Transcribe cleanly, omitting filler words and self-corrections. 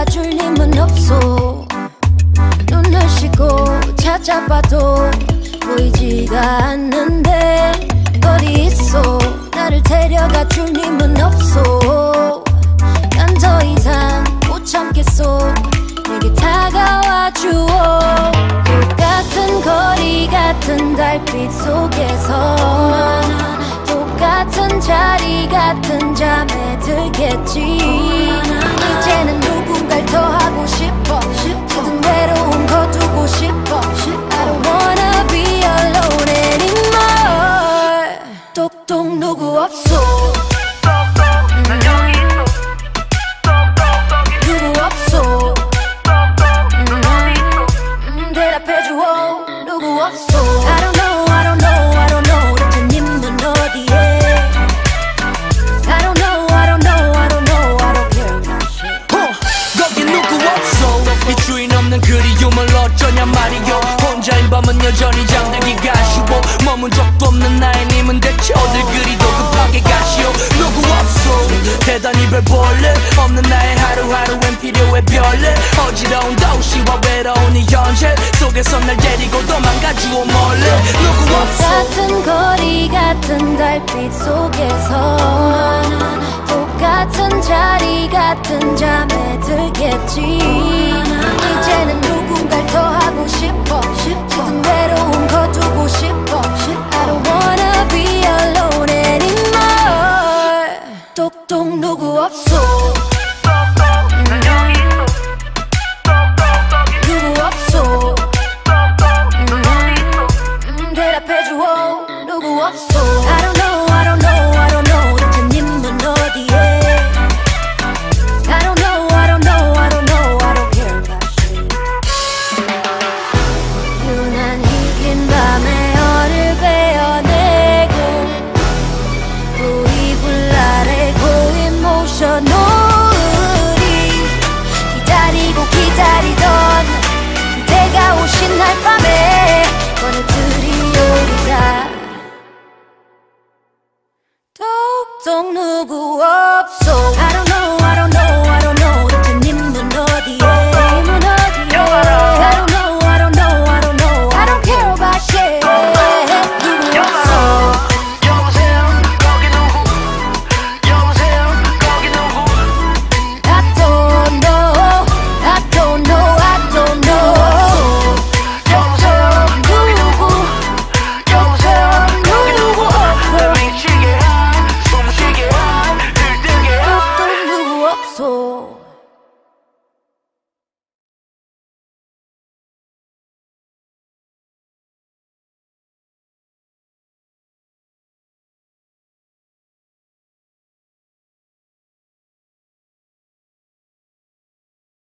데려가줄 힘은 없어. 눈을 씻고 찾아봐도 보이지가 않는데 어디 있어. 나를 데려가줄 힘은 없어. 난 더 이상 못 참겠어. 내게 다가와 주오. 똑같은 거리 같은 달빛 속에서 똑같은 자리 같은 잠에 들겠지. 이제는 누군가를 더 하고 싶어. 모든 외로움 거두고 싶어. I don't wanna be alone anymore. 똑똑 누구 없어. 누구 없어. 대답해줘. 누구 없어. I don't know, I don't know, I don't know. 대체 님은 어디에. I don't know, I don't know, I don't know. I don't care about shit. 거기 누구 없어. 이 주인 없는 그리움을 어쩌냐 말이요. 혼자인 밤은 여전히 잠들기가 쉬워. 머문 적도 없는 나의 님은 대체 어딜 그리도 급하게 가시오. 누구 없어. 대단히 별 볼일 없는 나의 하루하루엔 필요해 별일. 어지러운 도시와 외로운 이 현실 속에서 날 데리고 도망가주오 몰래. 누구 없어. 똑같은 거리 같은 달빛 속에서 똑같은 자리 같은 잠에 들겠지.